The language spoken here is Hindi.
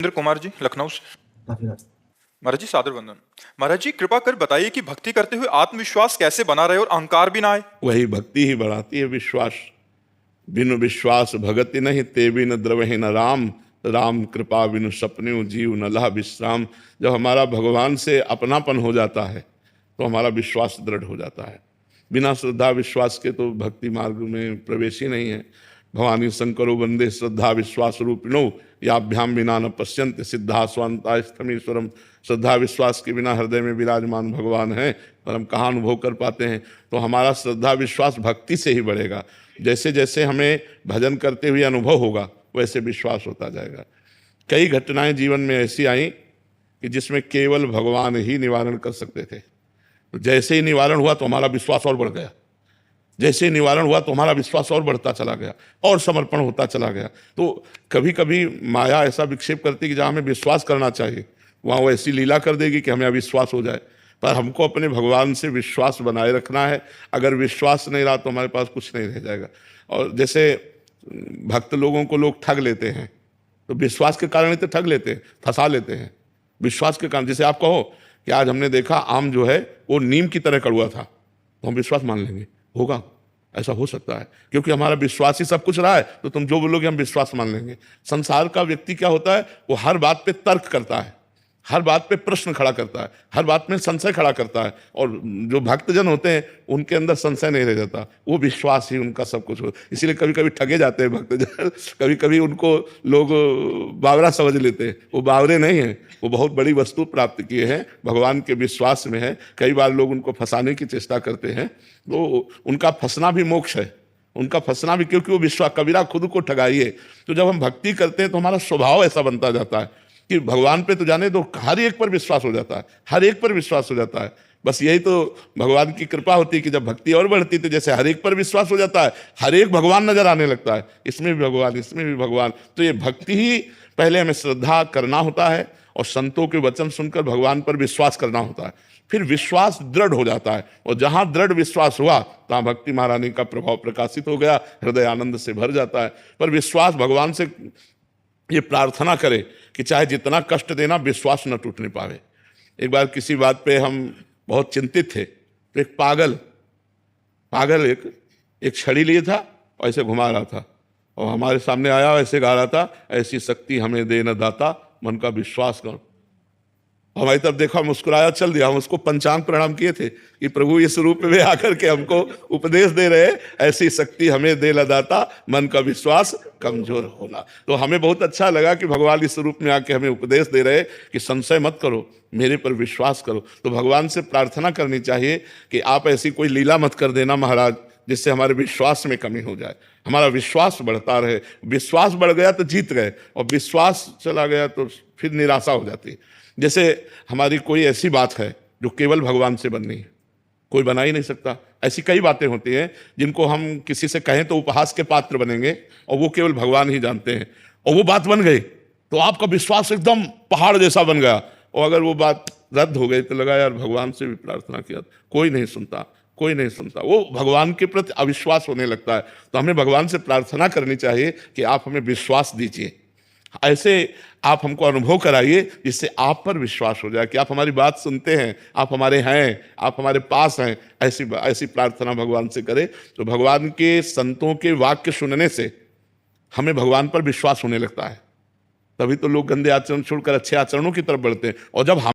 इंद्र कुमार जी, लखनऊ से। काफी रात। महाराज जी सादर वंदन। महाराज जी कृपा कर बताइए कि भक्ति करते हुए आत्मविश्वास कैसे बना रहे और अहंकार भी ना आए। वही भक्ति ही बढ़ाती है विश्वास। बिनु विश्वास भगति नहीं, ते बिन द्रवहि न राम। राम कृपा बिनु सपने जीव न लह विश्राम। जब हमारा भगवान से अपनापन हो जाता है तो हमारा विश्वास दृढ़ हो जाता है। बिना श्रद्धा विश्वास के तो भक्ति मार्ग में प्रवेश ही नहीं है। भवानी शंकरो वंदे श्रद्धा विश्वास रूपिणो, याभ्याम बिना न पश्यन्ति सिद्धा स्वांता स्थमीश्वरम। श्रद्धा विश्वास के बिना हृदय में विराजमान भगवान है और हम कहाँ अनुभव कर पाते हैं। तो हमारा श्रद्धा विश्वास भक्ति से ही बढ़ेगा। जैसे जैसे हमें भजन करते हुए अनुभव होगा वैसे विश्वास होता जाएगा। कई घटनाएं जीवन में ऐसी आई कि जिसमें केवल भगवान ही निवारण कर सकते थे। तो जैसे ही निवारण हुआ तो हमारा विश्वास और बढ़ गया। जैसे ही निवारण हुआ तो हमारा विश्वास और बढ़ता चला गया और समर्पण होता चला गया। तो कभी कभी माया ऐसा विक्षेप करती कि जहाँ हमें विश्वास करना चाहिए वहाँ वो ऐसी लीला कर देगी कि हमें अविश्वास हो जाए। पर हमको अपने भगवान से विश्वास बनाए रखना है। अगर विश्वास नहीं रहा तो हमारे पास कुछ नहीं रह जाएगा। और जैसे भक्त लोगों को लोग ठग लेते हैं तो विश्वास के कारण ही तो ठग लेते हैं, फंसा लेते हैं विश्वास के कारण। जैसे आप कहो कि आज हमने देखा आम जो है वो नीम की तरह कड़वा था, तो हम विश्वास मान लेंगे होगा, ऐसा हो सकता है क्योंकि हमारा विश्वास ही सब कुछ रहा है। तो तुम जो बोलोगे हम विश्वास मान लेंगे। संसार का व्यक्ति क्या होता है, वो हर बात पे तर्क करता है, हर बात पे प्रश्न खड़ा करता है, हर बात में संशय खड़ा करता है। और जो भक्तजन होते हैं उनके अंदर संशय नहीं रह जाता, वो विश्वास ही उनका सब कुछ हो। इसीलिए कभी कभी ठगे जाते हैं भक्तजन। कभी कभी उनको लोग बावरा समझ लेते हैं, वो बावरे नहीं हैं, वो बहुत बड़ी वस्तु प्राप्त किए हैं, भगवान के विश्वास में है। कई बार लोग उनको फंसाने की चेष्टा करते हैं, तो उनका फंसना भी मोक्ष है, उनका फंसना भी, क्योंकि वो विश्वास, कबीरा खुद को ठगाइए। तो जब हम भक्ति करते हैं तो हमारा स्वभाव ऐसा बनता जाता है कि भगवान पे तो जाने दो, हर एक पर विश्वास हो जाता है, हर एक पर विश्वास हो जाता है। बस यही तो भगवान की कृपा होती है कि जब भक्ति और बढ़ती तो जैसे हर एक पर विश्वास हो जाता है, हर एक भगवान नजर आने लगता है, इसमें भी भगवान, इसमें भी भगवान। तो ये भक्ति ही पहले हमें श्रद्धा करना होता है और संतों के वचन सुनकर भगवान पर विश्वास करना होता है। फिर विश्वास दृढ़ हो जाता है और जहां दृढ़ विश्वास हुआ तहां भक्ति महारानी का प्रभाव प्रकाशित हो गया, हृदय आनंद से भर जाता है। पर विश्वास भगवान से ये प्रार्थना करे कि चाहे जितना कष्ट देना विश्वास न टूटने पावे। एक बार किसी बात पे हम बहुत चिंतित थे तो एक पागल एक छड़ी लिए था और ऐसे घुमा रहा था और हमारे सामने आया, ऐसे गा रहा था, ऐसी शक्ति हमें दे न दाता, मन का विश्वास करो। हमारी तरफ देखा, मुस्कुराया, चल दिया। हम उसको पंचांग प्रणाम किए थे कि प्रभु इस रूप में आकर के हमको उपदेश दे रहे, ऐसी शक्ति हमें दे लदाता, मन का विश्वास कमजोर होना। तो हमें बहुत अच्छा लगा कि भगवान इस रूप में आके हमें उपदेश दे रहे कि संशय मत करो, मेरे पर विश्वास करो। तो भगवान से प्रार्थना करनी चाहिए कि आप ऐसी कोई लीला मत कर देना महाराज जिससे हमारे विश्वास में कमी हो जाए, हमारा विश्वास बढ़ता रहे। विश्वास बढ़ गया तो जीत गए और विश्वास चला गया तो फिर निराशा हो जाती है। जैसे हमारी कोई ऐसी बात है जो केवल भगवान से बननी है, कोई बना ही नहीं सकता। ऐसी कई बातें होती हैं जिनको हम किसी से कहें तो उपहास के पात्र बनेंगे और वो केवल भगवान ही जानते हैं। और वो बात बन गई तो आपका विश्वास एकदम पहाड़ जैसा बन गया। और अगर वो बात रद्द हो गई तो लगा यार भगवान से भी प्रार्थना किया, कोई नहीं सुनता, कोई नहीं सुनता, वो भगवान के प्रति अविश्वास होने लगता है। तो हमें भगवान से प्रार्थना करनी चाहिए कि आप हमें विश्वास दीजिए, ऐसे आप हमको अनुभव कराइए जिससे आप पर विश्वास हो जाए कि आप हमारी बात सुनते हैं, आप हमारे हैं, आप हमारे पास हैं। ऐसी प्रार्थना भगवान से करें तो भगवान के संतों के वाक्य सुनने से हमें भगवान पर विश्वास होने लगता है। तभी तो लोग गंदे आचरण छोड़कर अच्छे आचरणों की तरफ बढ़ते हैं। और जब हम